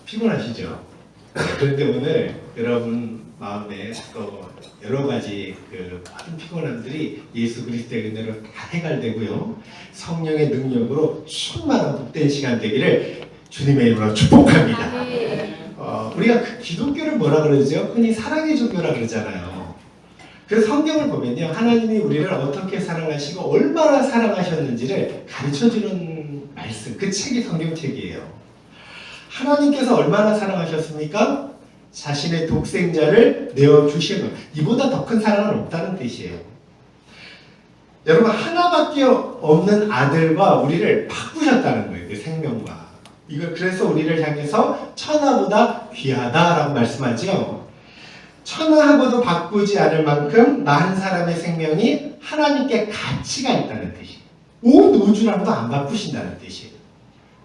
피곤하시죠? 그런데 오늘 여러분 마음에 또 여러 가지 모든 피곤함들이 예수 그리스도의 은혜로 다 해결되고요. 성령의 능력으로 충만한 복된 시간 되기를 주님의 이름으로 축복합니다. 우리가 기독교를 뭐라 그러죠? 흔히 사랑의 종교라 그러잖아요. 그래서 성경을 보면요, 하나님이 우리를 어떻게 사랑하시고 얼마나 사랑하셨는지를 가르쳐주는 말씀, 그 책이 성경책이에요. 하나님께서 얼마나 사랑하셨습니까? 자신의 독생자를 내어주시는 것. 이보다 더 큰 사랑은 없다는 뜻이에요. 여러분, 하나밖에 없는 아들과 우리를 바꾸셨다는 거예요. 그 생명과. 이걸 그래서 우리를 향해서 천하보다 귀하다라고 말씀하죠. 천하하고도 바꾸지 않을 만큼 많은 사람의 생명이 하나님께 가치가 있다는 뜻이에요. 온 우주랑도 안 바꾸신다는 뜻이에요.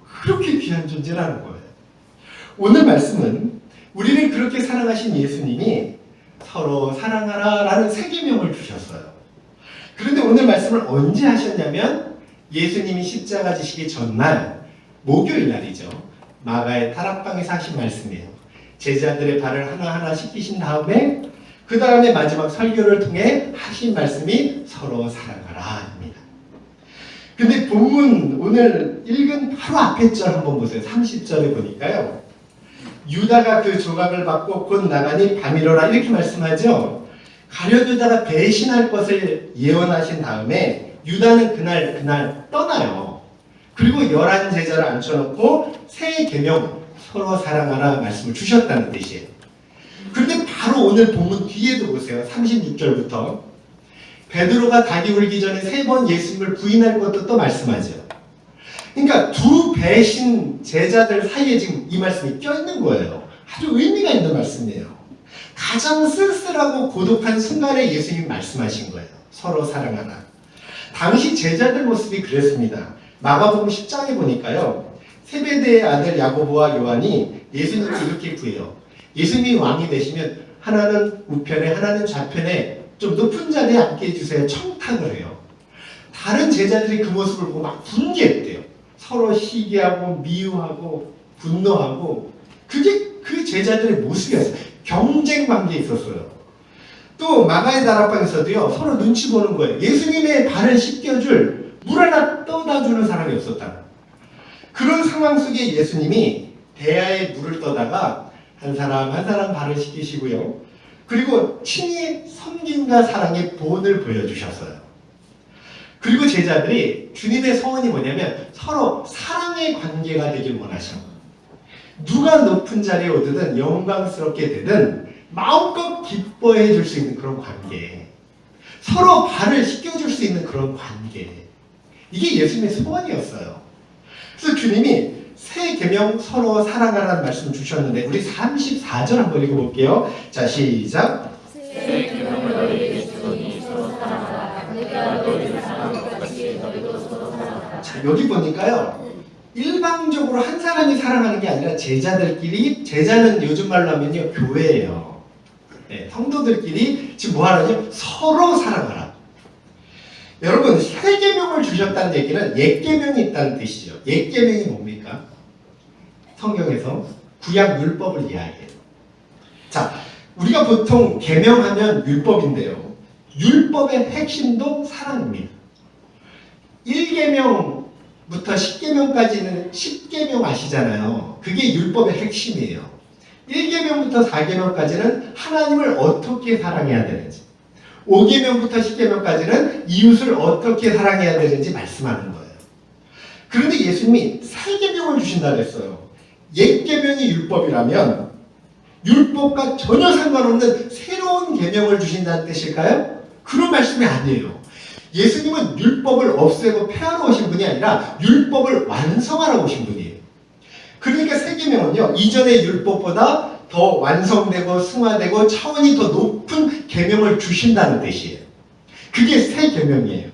그렇게 귀한 존재라는 거예요. 오늘 말씀은 우리를 그렇게 사랑하신 예수님이 서로 사랑하라 라는 세 계명을 주셨어요. 그런데 오늘 말씀을 언제 하셨냐면 예수님이 십자가 지시기 전날 목요일 날이죠. 마가의 다락방에서 하신 말씀이에요. 제자들의 발을 하나하나 씻기신 다음에 그 다음에 마지막 설교를 통해 하신 말씀이 서로 사랑하라 입니다. 근데 본문 오늘 읽은 바로 앞에 절 한번 보세요. 30절에 보니까요. 유다가 그 조각을 받고 곧 나가니 밤이로라 이렇게 말씀하죠. 가룟유다가 배신할 것을 예언하신 다음에 유다는 그날 떠나요. 그리고 11 제자를 앉혀놓고 새 계명 서로 사랑하라 말씀을 주셨다는 뜻이에요. 그런데 바로 오늘 본문 뒤에도 보세요. 36절부터 베드로가 닭이 울기 전에 3번 예수님을 부인할 것도 또 말씀하죠. 그러니까 두 배신 제자들 사이에 지금 이 말씀이 껴있는 거예요. 아주 의미가 있는 말씀이에요. 가장 쓸쓸하고 고독한 순간에 예수님이 말씀하신 거예요. 서로 사랑하라. 당시 제자들 모습이 그랬습니다. 마가복음 10장에 보니까요. 세베대의 아들 야고보와 요한이 예수님을 이렇게 구해요. 예수님이 왕이 되시면 하나는 우편에 하나는 좌편에 좀 높은 자리에 앉게 해주세요. 청탁을 해요. 다른 제자들이 그 모습을 보고 막 분개했대요. 서로 시기하고 미워하고 분노하고 그게 그 제자들의 모습이었어요. 경쟁 관계에 있었어요. 또 마가의 다락방에서도요. 서로 눈치 보는 거예요. 예수님의 발을 씻겨줄 물 하나 떠다 주는 사람이 없었다. 그런 상황 속에 예수님이 대야에 물을 떠다가 한 사람 한 사람 발을 씻기시고요. 그리고 친히 섬김과 사랑의 본을 보여주셨어요. 그리고 제자들이 주님의 소원이 뭐냐면 서로 사랑의 관계가 되길 원하셔. 누가 높은 자리에 오르든 영광스럽게 되든 마음껏 기뻐해 줄 수 있는 그런 관계. 서로 발을 씻겨줄 수 있는 그런 관계. 이게 예수님의 소원이었어요. 그래서 주님이 새 계명 서로 사랑하라는 말씀 주셨는데 우리 34절 한번 읽어볼게요. 자, 시작. 새 계명을 너희에게 주노니 서로 사랑하라. 내가 너희를 사랑한 것 같이 너희도 서로 사랑하라. 자, 여기 보니까요. 일방적으로 한 사람이 사랑하는 게 아니라 제자들끼리, 제자는 요즘 말로 하면요, 교회예요. 네, 성도들끼리 지금 뭐 하라죠? 서로 사랑하라. 여러분, 새 계명을 주셨다는 얘기는 옛 계명이 있다는 뜻이죠. 옛 계명이 뭡니까? 성경에서 구약 율법을 이야기해요. 자, 우리가 보통 계명하면 율법인데요. 율법의 핵심도 사랑입니다. 1계명부터 10계명까지는 10계명 아시잖아요. 그게 율법의 핵심이에요. 1계명부터 4계명까지는 하나님을 어떻게 사랑해야 되는지, 5계명부터 10계명까지는 이웃을 어떻게 사랑해야 되는지 말씀하는 거예요. 그런데 예수님이 새 계명을 주신다 그랬어요. 옛 계명이 율법이라면 율법과 전혀 상관없는 새로운 계명을 주신다는 뜻일까요? 그런 말씀이 아니에요. 예수님은 율법을 없애고 폐하러 오신 분이 아니라 율법을 완성하러 오신 분이에요. 그러니까 새 계명은요, 이전의 율법보다 더 완성되고 승화되고 차원이 더 높은 계명을 주신다는 뜻이에요. 그게 새 계명이에요.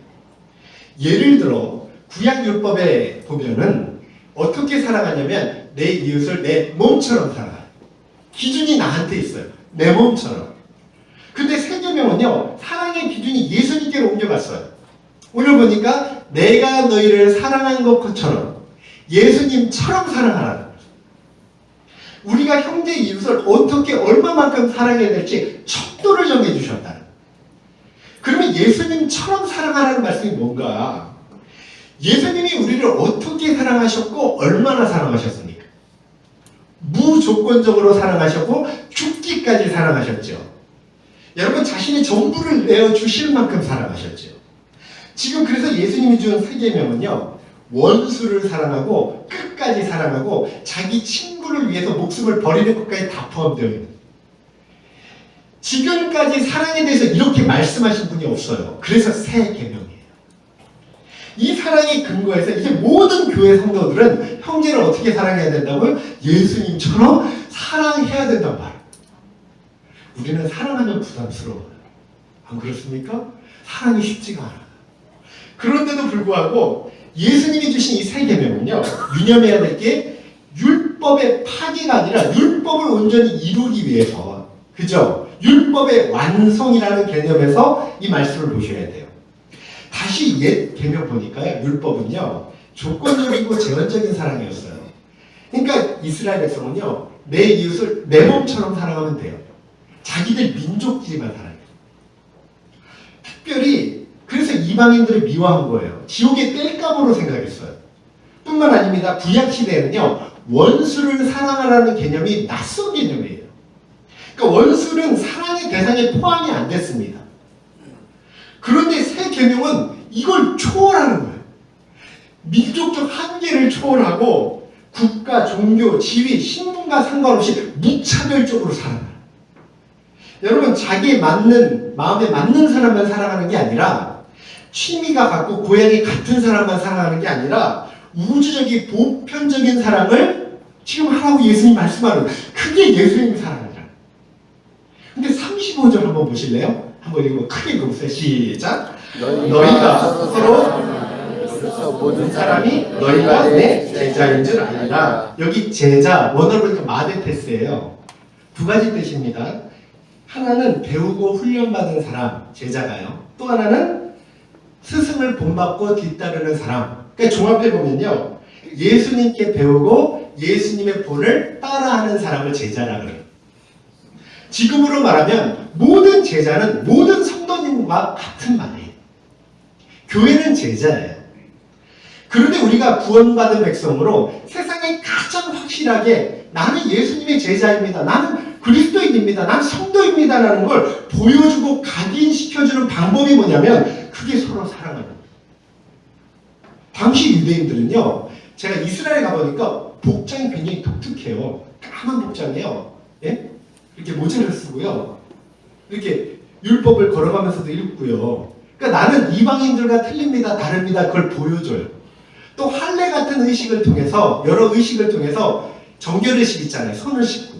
예를 들어 구약 율법에 보면은 어떻게 사랑하냐면 내 이웃을 내 몸처럼 사랑하라. 기준이 나한테 있어요. 내 몸처럼. 근데 새 계명은요, 사랑의 기준이 예수님께로 옮겨갔어요. 오늘 보니까 내가 너희를 사랑한 것처럼 예수님처럼 사랑하라는 거예요. 우리가 형제 이웃을 어떻게 얼마만큼 사랑해야 될지 척도를 정해주셨다. 그러면 예수님처럼 사랑하라는 말씀이 뭔가? 예수님이 우리를 어떻게 사랑하셨고 얼마나 사랑하셨습니까? 무조건적으로 사랑하셨고 죽기까지 사랑하셨죠. 여러분 자신의 전부를 내어주실 만큼 사랑하셨죠. 지금 그래서 예수님이 준 세 계명은요, 원수를 사랑하고 끝까지 사랑하고 자기 친구를 위해서 목숨을 버리는 것까지 다 포함되어 있는, 지금까지 사랑에 대해서 이렇게 말씀하신 분이 없어요. 그래서 새 계명이에요. 이 사랑의 근거에서 이제 모든 교회 성도들은 형제를 어떻게 사랑해야 된다고요? 예수님처럼 사랑해야 된단 말이에요. 우리는 사랑하면 부담스러워요. 안 그렇습니까? 사랑이 쉽지가 않아요. 그런데도 불구하고 예수님이 주신 이 세 계명은요, 유념해야 될 게 율법의 파기가 아니라 율법을 온전히 이루기 위해서, 그죠? 율법의 완성이라는 개념에서 이 말씀을 보셔야 돼요. 다시 옛 계명 보니까요, 율법은요 조건적이고 제한적인 사랑이었어요. 그러니까 이스라엘 백성은요, 내 이웃을 내 몸처럼 사랑하면 돼요. 자기들 민족끼리만 사랑해요. 특별히 그래서 이방인들을 미워한 거예요. 지옥의 땔감으로 생각했어요. 뿐만 아닙니다. 구약 시대에는요, 원수를 사랑하라는 개념이 낯선 개념이에요. 그러니까 원수는 사랑의 대상에 포함이 안 됐습니다. 그런데 새 계명은 이걸 초월하는 거예요. 민족적 한계를 초월하고 국가, 종교, 지위, 신분과 상관없이 무차별적으로 사랑하는. 여러분 자기에 맞는, 마음에 맞는 사람만 사랑하는 게 아니라, 취미가 같고 고향이 같은 사람만 사랑하는 게 아니라 우주적인 보편적인 사랑을 지금 하라고 예수님 말씀하는, 그게 예수님 사랑이라. 근데 35절 한번 보실래요? 한번 이거 크게 읽어보세요. 시작. 너희가 서로 모든 사람이 너희가 내 제자인 줄 알라. 여기 제자, 원어로 보니까 마데테스예요. 두 가지 뜻입니다. 하나는 배우고 훈련받은 사람, 제자가요. 또 하나는 스승을 본받고 뒤따르는 사람. 그러니까 종합해보면요, 예수님께 배우고 예수님의 본을 따라하는 사람을 제자라 그래요. 지금으로 말하면 모든 제자는 모든 성도님과 같은 말이에요. 교회는 제자예요. 그런데 우리가 구원받은 백성으로 세상에 가장 확실하게 나는 예수님의 제자입니다, 나는 그리스도인입니다, 나는 성도입니다 라는 걸 보여주고 각인시켜주는 방법이 뭐냐면 그게 서로 사랑하는 거예요. 당시 유대인들은요, 제가 이스라엘 가보니까 복장이 굉장히 독특해요. 까만 복장이에요. 예? 이렇게 모자를 쓰고요, 이렇게 율법을 걸어가면서도 읽고요. 그러니까 나는 이방인들과 틀립니다, 다릅니다, 그걸 보여줘요. 또 할례 같은 의식을 통해서, 여러 의식을 통해서 정결의식 있잖아요, 손을 씻고.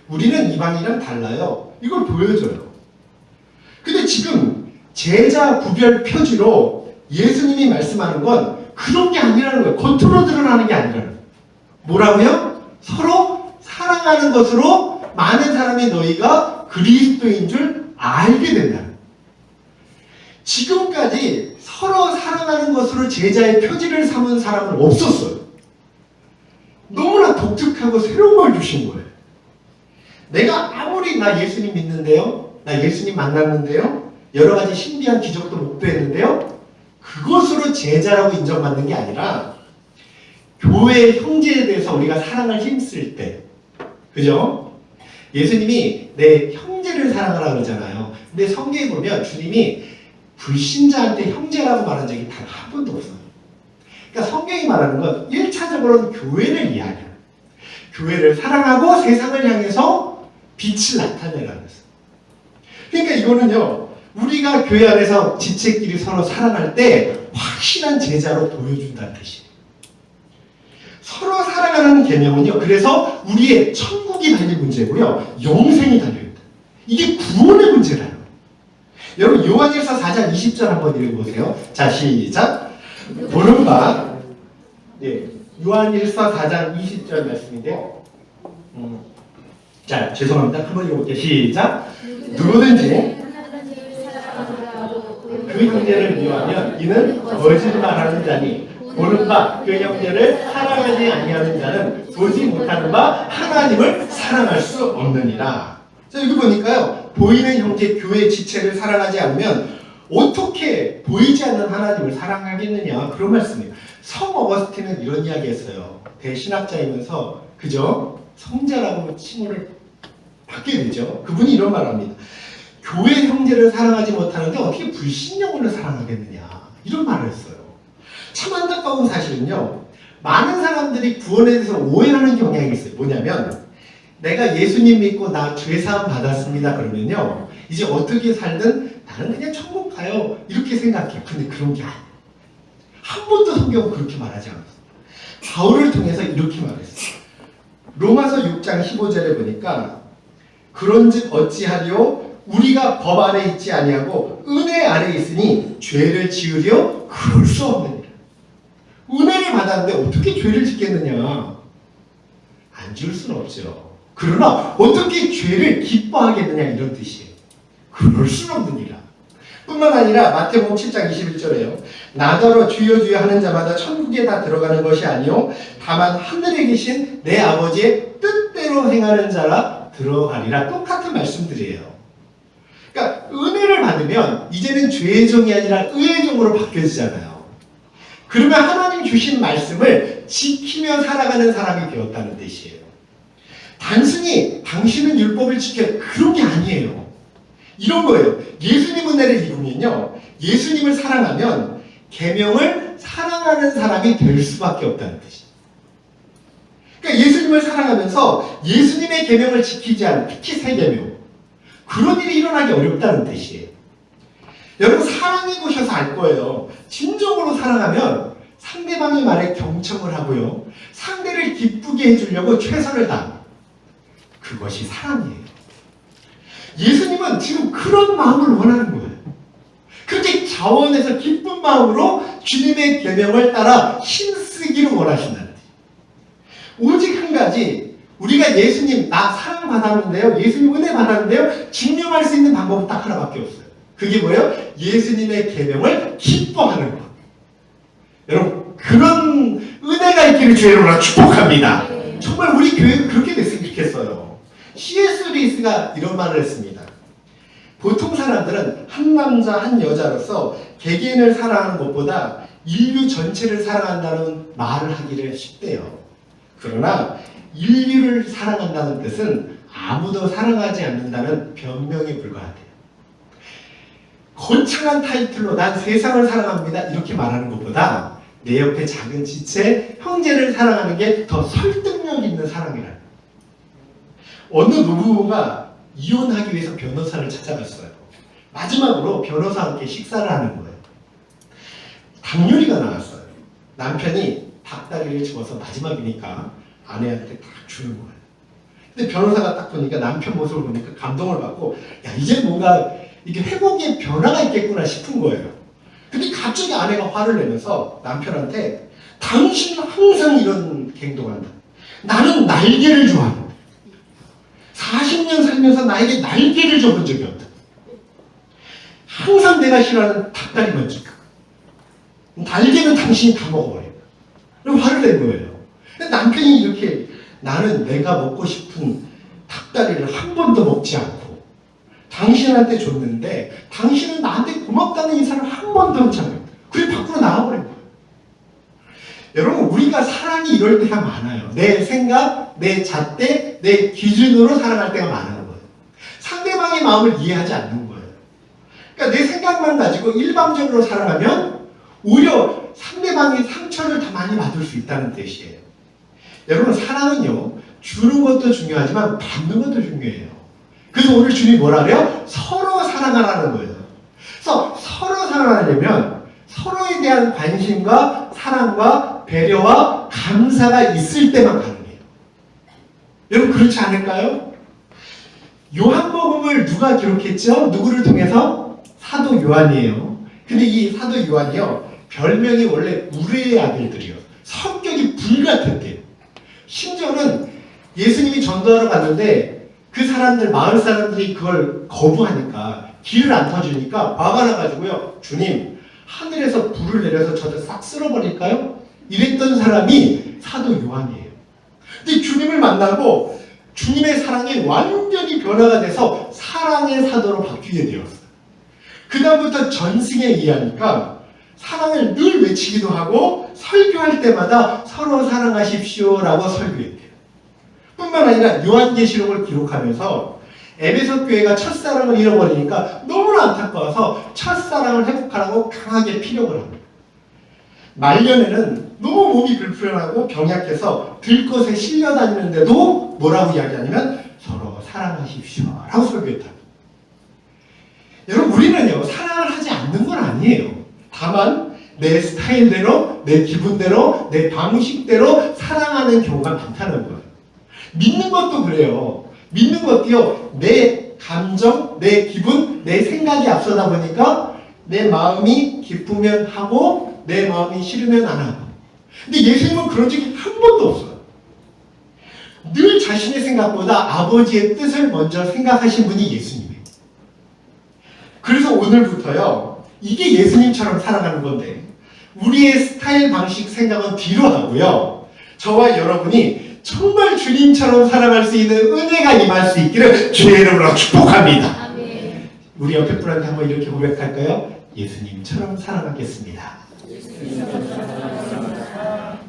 우리는 이방인이랑 달라요, 이걸 보여줘요. 근데 지금 제자 구별 표지로 예수님이 말씀하는 건 그런 게 아니라는 거예요. 겉으로 드러나는 게 아니라는 거예요. 뭐라고요? 서로 사랑하는 것으로 많은 사람이 너희가 그리스도인 줄 알게 된다는 거예요. 지금까지 서로 사랑하는 것으로 제자의 표지를 삼은 사람은 없었어요. 너무나 독특하고 새로운 걸 주신 거예요. 내가 아무리 나 예수님 믿는데요, 나 예수님 만났는데요, 여러 가지 신비한 기적도 목도했는데요, 그것으로 제자라고 인정받는 게 아니라 교회의 형제에 대해서 우리가 사랑을 힘쓸 때, 그죠? 예수님이 내 형제를 사랑하라 그러잖아요. 근데 성경에 보면 주님이 불신자한테 형제라고 말한 적이 단 한 번도 없어요. 그러니까 성경이 말하는 건 1차적으로는 교회를 이야기해요. 교회를 사랑하고 세상을 향해서 빛을 나타내라는 거예요. 그러니까 이거는요, 우리가 교회 안에서 지체끼리 서로 사랑할 때 확실한 제자로 보여준다는 뜻이에요. 서로 사랑하는 계명은요, 그래서 우리의 천국이 달릴 문제고요, 영생이 달려있다. 이게 구원의 문제라는 거예요. 여러분 요한일서 4장 20절 한번 읽어보세요. 자, 시작. 보는 바, 예, 요한일서 4장 20절 말씀인데요. 자, 죄송합니다. 한번 읽어볼게요. 시작. 누구든지 그 형제를 미워하면 이는 거짓말하는 자니 보는 바 그 형제를 사랑하지 아니하는 자는 보지 못하는 바 하나님을 사랑할 수 없느니라. 자, 여기 보니까요, 보이는 형제 교회 지체를 사랑하지 않으면 어떻게 보이지 않는 하나님을 사랑하겠느냐, 그런 말씀이에요. 성 어거스틴은 이런 이야기했어요. 대신학자이면서 그죠? 성자라고 칭호를 받게 되죠. 그분이 이런 말을 합니다. 교회 형제를 사랑하지 못하는데 어떻게 불신령을 사랑하겠느냐, 이런 말을 했어요. 참 안타까운 사실은요, 많은 사람들이 구원에 대해서 오해하는 경향이 있어요. 뭐냐면, 내가 예수님 믿고 나 죄사함 받았습니다 그러면요, 이제 어떻게 살든 나는 그냥 천국 가요, 이렇게 생각해요. 근데 그런 게 아니에요. 한 번도 성경은 그렇게 말하지 않았어요. 바울을 통해서 이렇게 말했어요. 로마서 6장 15절에 보니까, 그런즉 어찌하리요? 우리가 법 아래 있지 아니하고 은혜 아래 있으니 죄를 지으려 그럴 수 없느니라. 은혜를 받았는데 어떻게 죄를 짓겠느냐? 안 지을 수는 없죠. 그러나 어떻게 죄를 기뻐하겠느냐, 이런 뜻이에요. 그럴 수는 없느니라. 뿐만 아니라 마태복음 7장 21절에요. 나더러 주여 주여 하는 자마다 천국에 다 들어가는 것이 아니요 다만 하늘에 계신 내 아버지의 뜻대로 행하는 자라 들어가리라. 똑같은 말씀들이에요. 그러니까 은혜를 받으면 이제는 죄의 종이 아니라 의의 종으로 바뀌어지잖아요. 그러면 하나님 주신 말씀을 지키며 살아가는 사람이 되었다는 뜻이에요. 단순히 당신은 율법을 지켜, 그런 게 아니에요. 이런 거예요. 예수님 은혜를 입으면요, 예수님을 사랑하면 계명을 사랑하는 사람이 될 수밖에 없다는 뜻이에요. 그러니까 예수님을 사랑하면서 예수님의 계명을 지키지 않은, 특히 새 계명, 그런 일이 일어나기 어렵다는 뜻이에요. 여러분, 사랑해 보셔서 알 거예요. 진정으로 사랑하면 상대방의 말에 경청을 하고요, 상대를 기쁘게 해주려고 최선을 다합니다. 그것이 사랑이에요. 예수님은 지금 그런 마음을 원하는 거예요. 그렇게 자원해서 기쁜 마음으로 주님의 계명을 따라 힘쓰기를 원하신다는 거예요. 오직 한 가지, 우리가 예수님 나 사랑받았는데요, 예수님 은혜 받았는데요, 증명할 수 있는 방법은 딱 하나밖에 없어요. 그게 뭐예요? 예수님의 계명을 기뻐하는 것. 여러분, 그런 은혜가 있기를 주의 이름으로 축복합니다. 정말 우리 교회가 그렇게 됐으면 좋겠어요. C.S. 루이스가 이런 말을 했습니다. 보통 사람들은 한 남자 한 여자로서 개개인을 사랑하는 것보다 인류 전체를 사랑한다는 말을 하기를 쉽대요. 그러나 인류를 사랑한다는 뜻은 아무도 사랑하지 않는다는 변명에 불과하대요. 거창한 타이틀로 난 세상을 사랑합니다, 이렇게 말하는 것보다 내 옆에 작은 지체, 형제를 사랑하는 게 더 설득력 있는 사랑이라는. 어느 노부부가 이혼하기 위해서 변호사를 찾아갔어요. 마지막으로 변호사와 함께 식사를 하는 거예요. 닭요리가 나왔어요. 남편이 닭다리를 집어서 마지막이니까 아내한테 딱 주는 거예요. 근데 변호사가 딱 보니까, 남편 모습을 보니까 감동을 받고, 야, 이제 뭔가 이게 회복의 변화가 있겠구나 싶은 거예요. 근데 갑자기 아내가 화를 내면서 남편한테, 당신은 항상 이런 행동한다. 나는 날개를 좋아한다. 40년 살면서 나에게 날개를 줘본 적이 없다. 항상 내가 싫어하는 닭다리만 줄까. 날개는 당신이 다 먹어버려. 그리고 화를 낸 거예요. 남편이 이렇게, 나는 내가 먹고 싶은 닭다리를 한 번도 먹지 않고 당신한테 줬는데 당신은 나한테 고맙다는 인사를 한 번도 하지 않아요. 그래 밖으로 나와버린 거예요. 여러분, 우리가 사랑이 이럴 때가 많아요. 내 생각, 내 잣대, 내 기준으로 사랑할 때가 많은 거예요. 상대방의 마음을 이해하지 않는 거예요. 그러니까 내 생각만 가지고 일방적으로 사랑하면 오히려 상대방의 상처를 더 많이 받을 수 있다는 뜻이에요. 여러분, 사랑은요, 주는 것도 중요하지만 받는 것도 중요해요. 그래서 오늘 주님이 뭐라 그래요? 서로 사랑하라는 거예요. 그래서 서로 사랑하려면 서로에 대한 관심과 사랑과 배려와 감사가 있을 때만 가능해요. 여러분, 그렇지 않을까요? 요한복음을 누가 기록했죠? 누구를 통해서? 사도 요한이에요. 근데 이 사도 요한이요, 별명이 원래 우레의 아들들이요. 성격이 불같았대요. 심지어는 예수님이 전도하러 갔는데 그 사람들, 마을 사람들이 그걸 거부하니까, 길을 안 터주니까 화가 나가지고요, 주님, 하늘에서 불을 내려서 저들 싹 쓸어버릴까요? 이랬던 사람이 사도 요한이에요. 근데 주님을 만나고 주님의 사랑이 완전히 변화가 돼서 사랑의 사도로 바뀌게 되었어요. 그 다음부터 전승에 의하니까 사랑을 늘 외치기도 하고 설교할 때마다 서로 사랑하십시오라고 설교했대요. 뿐만 아니라 요한계시록을 기록하면서 에베소 교회가 첫사랑을 잃어버리니까 너무나 안타까워서 첫사랑을 회복하라고 강하게 피력을 합니다. 말년에는 너무 몸이 불편하고 병약해서 들것에 실려다니는데도 뭐라고 이야기하냐면 서로 사랑하십시오라고 설교했다. 여러분, 우리는요 사랑을 하지 않는 건 아니에요. 다만 내 스타일대로, 내 기분대로, 내 방식대로 사랑하는 경우가 많다는 거예요. 믿는 것도 그래요. 믿는 것도요, 내 감정, 내 기분, 내 생각이 앞서다 보니까 내 마음이 기쁘면 하고 내 마음이 싫으면 안 하고. 근데 예수님은 그런 적이 한 번도 없어요. 늘 자신의 생각보다 아버지의 뜻을 먼저 생각하신 분이 예수님이에요. 그래서 오늘부터요, 이게 예수님처럼 살아가는 건데 우리의 스타일, 방식, 생각은 뒤로 하고요, 저와 여러분이 정말 주님처럼 살아갈 수 있는 은혜가 임할 수 있기를 주의 이름으로 축복합니다. 아멘. 우리 옆에 분한테 한번 이렇게 고백할까요? 예수님처럼 살아가겠습니다.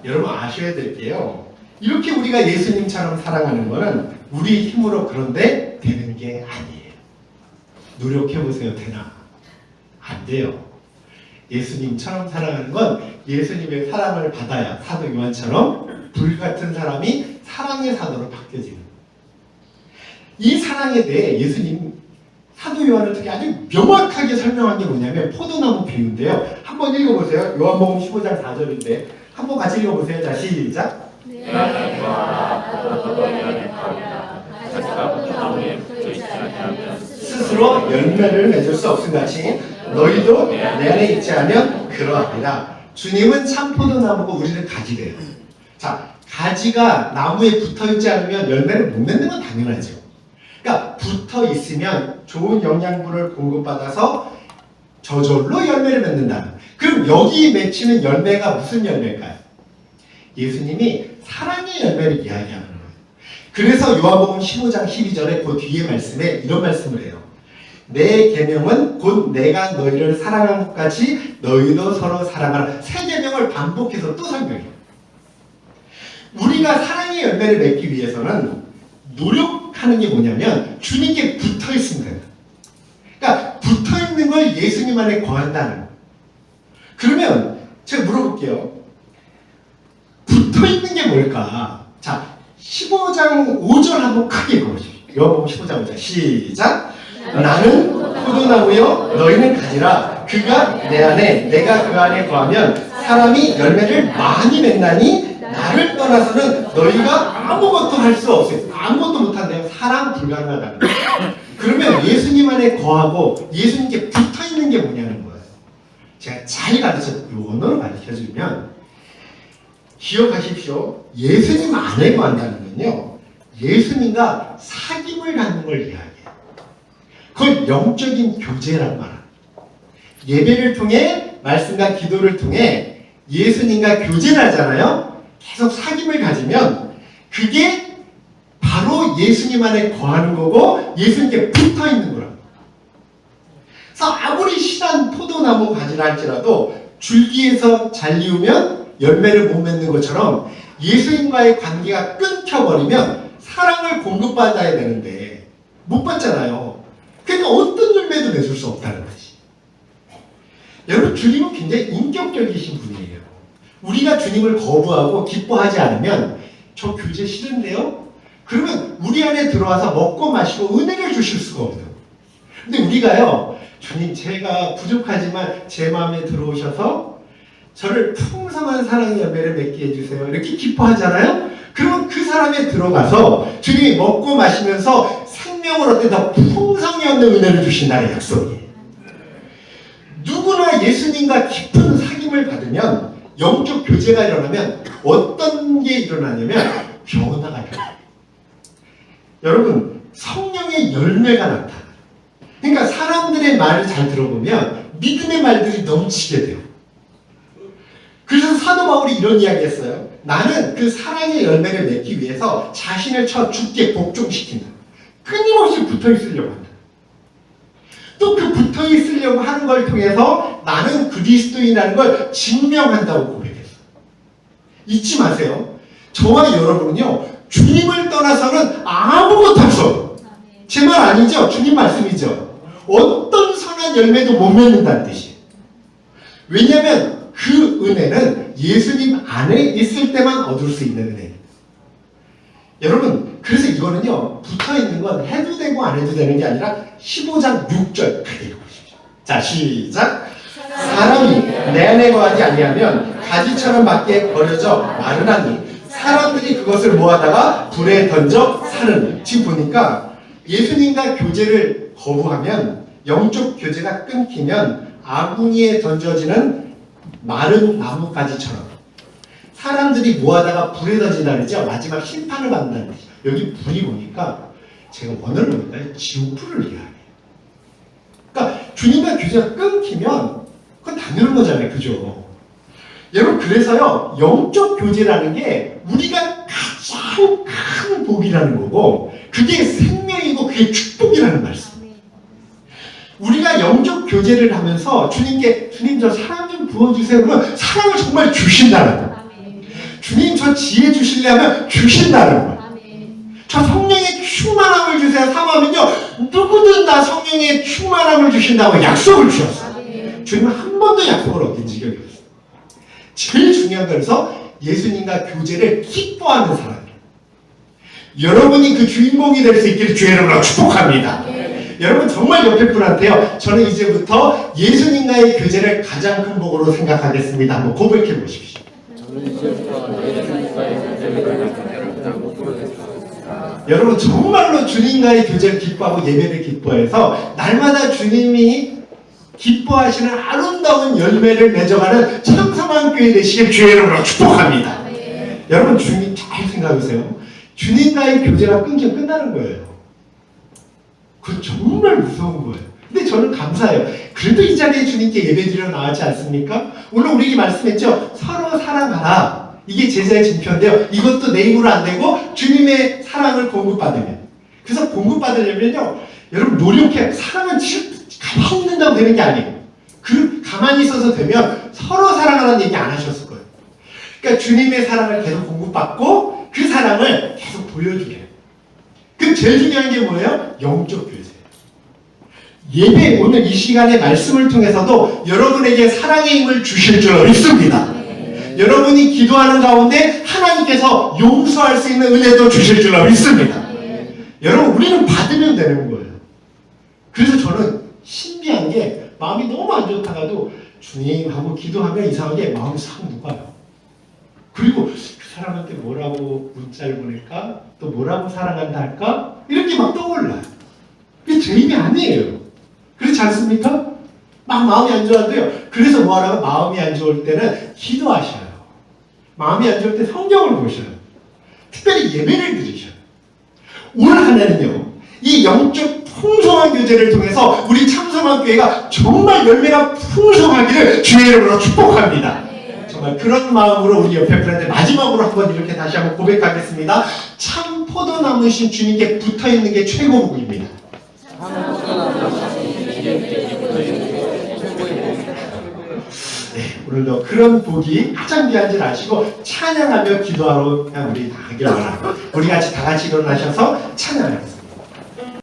여러분 아셔야 될 게요, 이렇게 우리가 예수님처럼 살아가는 거는 우리 힘으로 그런데 되는 게 아니에요. 노력해보세요. 되나? 안 돼요. 예수님처럼 살아가는 건 예수님의 사랑을 받아야 사도 요한처럼 불같은 사람이 사랑의 사도로 바뀌어지는 거예요. 이 사랑에 대해 예수님 사도 요한은 특히 아주 명확하게 설명한 게 뭐냐면 포도나무 비유인데요. 한번 읽어보세요. 요한복음 15장 4절인데 한번 같이 읽어보세요. 자, 시작. 스스로 열매를 맺을 수 없음같이 너희도 내 안에 있지 않으면 그러하리라. 주님은 참 포도나무고 우리는 가지래요. 자, 가지가 나무에 붙어있지 않으면 열매를 못 맺는 건 당연하죠. 그러니까 붙어 있으면 좋은 영양분을 공급받아서 저절로 열매를 맺는다. 그럼 여기 맺히는 열매가 무슨 열매일까요? 예수님이 사랑의 열매를 이야기하는 거예요. 그래서 요한복음 15장 12절에 그 뒤에 말씀에 이런 말씀을 해요. 내 계명은 곧 내가 너희를 사랑한 것 같이 너희도 서로 사랑하라. 새 계명을 반복해서 또 설명해요. 우리가 사랑의 열매를 맺기 위해서는 노력하는 게 뭐냐면 주님께 붙어 있으면 돼요. 그러니까 붙어 있는 걸 예수님 안에 거한다는 거예요. 그러면 제가 물어볼게요. 붙어 있는 게 뭘까? 자, 15장 5절 한번 크게 읽어보십시오. 요한복음 15장 5절 시작. 나는 포도나무요 너희는 가지라. 그가 내 안에 내가 그 안에 거하면 사람이 열매를 많이 맺나니 나를 떠나서는 너희가 아무것도 할 수 없어요. 아무것도 못한대요. 사랑 불가능하다는 거예요. 그러면 예수님 안에 거하고 예수님께 붙어있는 게 뭐냐는 거예요. 제가 잘 원어로 가르쳐주면 기억하십시오. 예수님 안에 거한다는 건요, 예수님과 사귐을 갖는 걸 이야기해요. 그걸 영적인 교제라고 말합니다. 예배를 통해 말씀과 기도를 통해 예수님과 교제를 하잖아요. 계속 사귐을 가지면 그게 바로 예수님 안에 거하는 거고 예수님께 붙어 있는 거라고. 그래서 아무리 실한 포도나무 가지라 할지라도 줄기에서 잘리우면 열매를 못 맺는 것처럼 예수님과의 관계가 끊겨버리면 사랑을 공급받아야 되는데 못 받잖아요. 그러니까 어떤 열매도 맺을 수 없다는 거지. 여러분, 주님은 굉장히 인격적이신 분이에요. 우리가 주님을 거부하고 기뻐하지 않으면 저 교제 싫은데요? 그러면 우리 안에 들어와서 먹고 마시고 은혜를 주실 수가 없어요. 근데 우리가요, 주님 제가 부족하지만 제 마음에 들어오셔서 저를 풍성한 사랑의 열매를 맺게 해주세요. 이렇게 기뻐하잖아요? 그러면 그 사람에 들어가서 주님이 먹고 마시면서 생명을 얻는 더 풍성히 얻는 은혜를 주신다는 약속이에요. 누구나 예수님과 깊은 사귐을 받으면 영적 교제가 일어나면 어떤 게 일어나냐면 변화가 일어나요. 여러분, 성령의 열매가 나타나요. 그러니까 사람들의 말을 잘 들어보면 믿음의 말들이 넘치게 돼요. 그래서 사도 바울이 이런 이야기 했어요. 나는 그 사랑의 열매를 맺기 위해서 자신을 쳐 죽게 복종시킨다. 끊임없이 붙어 있으려고 한다. 또 그 붙어 있으려고 하는 걸 통해서 나는 그리스도인이라는 걸 증명한다고 고백했어. 잊지 마세요. 저와 여러분은요, 주님을 떠나서는 아무것도 없어. 제 말 아니죠? 주님 말씀이죠. 어떤 선한 열매도 못 맺는다는 뜻이에요. 왜냐하면 그 은혜는 예수님 안에 있을 때만 얻을 수 있는 은혜예요. 여러분, 그래서 이거는요, 붙어있는 건 해도 되고 안 해도 되는 게 아니라 15장 6절 같이 읽어보십시오. 자, 시작. 사람이 내 안에 거하지 아니하면 가지처럼 밖에 버려져 마르나니 사람들이 그것을 모아다가 불에 던져 사느니. 지금 보니까 예수님과 교제를 거부하면, 영적 교제가 끊기면 아궁이에 던져지는 마른 나뭇가지처럼 사람들이 모아다가 불에 던진다 그러죠. 마지막 심판을 받는다는 뜻이에요. 여기 불이 보니까 제가 원어를 보니까 지옥불을 이야기해요. 그러니까 주님과 교제가 끊기면 그건 당연한 거잖아요. 그죠? 여러분, 그래서요, 영적 교제라는 게 우리가 가장 큰 복이라는 거고, 그게 생명이고 그게 축복이라는 말씀. 우리가 영적 교제를 하면서 주님께, 주님 저 사랑 좀 부어주세요. 그러면 사랑을 정말 주신다는 거예요. 주님 저 지혜 주시려면 주신다는 거예요. 저 성령의 충만함을 주세요. 사모하면요, 누구든 다 성령의 충만함을 주신다고 약속을 주셨어요. 주님은 한 번도 약속을 어긴 적이 없어요. 제일 중요한 거라서 예수님과 교제를 기뻐하는 사람이에요. 여러분이 그 주인공이 될 수 있기를 주의 이름으로 축복합니다. 여러분, 정말 옆에 분한테요, 저는 이제부터 예수님과의 교제를 가장 큰 복으로 생각하겠습니다. 한번 고백해 보십시오. 여러분, 정말로 주님과의 교제를 기뻐하고 예배를 기뻐해서 날마다 주님이 기뻐하시는 아름다운 열매를 맺어가는 참sam한 교회 되시길 주의 이름으로 축복합니다. 여러분, 주님 잘 생각하세요. 주님과의 교제가 끊기면 끝나는 거예요. 그건 정말 무서운 거예요. 근데 저는 감사해요. 그래도 이 자리에 주님께 예배드리러 나왔지 않습니까? 오늘 우리 말씀했죠. 서로 사랑하라. 이게 제자의 징표인데요. 이것도 내 힘으로 안 되고 주님의 사랑을 공급받으면. 그래서 공급받으려면요, 여러분 노력해. 사랑은 가만히 있는다고 되는 게 아니에요. 가만히 있어서 되면 서로 사랑하라는 얘기 안 하셨을 거예요. 그러니까 주님의 사랑을 계속 공급받고 그 사랑을 계속 보여주래요. 그럼 제일 중요한 게 뭐예요? 영적 교제. 예배, 오늘 이 시간의 말씀을 통해서도 여러분에게 사랑의 힘을 주실 줄 믿습니다. 여러분이 기도하는 가운데 하나님께서 용서할 수 있는 은혜도 주실 줄 믿습니다. 여러분, 우리는 받으면 되는 거예요. 그래서 저는 신비한 게, 마음이 너무 안 좋다가도 주님 하고 기도하면 이상하게 마음이 싹 녹아요. 그리고 그 사람한테 뭐라고 문자를 보낼까? 또 뭐라고 사랑한다 할까? 이렇게 막 떠올라요. 그게 제 힘이 아니에요. 그렇지 않습니까? 막 마음이 안 좋아도요. 그래서 뭐 하라고? 마음이 안 좋을 때는 기도하셔요. 마음이 안 좋을 때 성경을 보셔요. 특별히 예배를 드리셔요. 올 한 해는요, 이 영적 풍성한 교제를 통해서 우리 참sam한 교회가 정말 열매가 풍성하기를 주의 이름으로 축복합니다. 정말 그런 마음으로 우리 옆에 분한테 마지막으로 한번 이렇게 다시 한번 고백하겠습니다. 참 포도나무신 주님께 붙어있는 게 최고 복입니다. 네, 오늘도 그런 복이 가장 귀한 줄 아시고 찬양하며 기도하러 그냥 우리 다 하길 바랍니다. 우리 같이 다 같이 일어나셔서 찬양하겠습니다.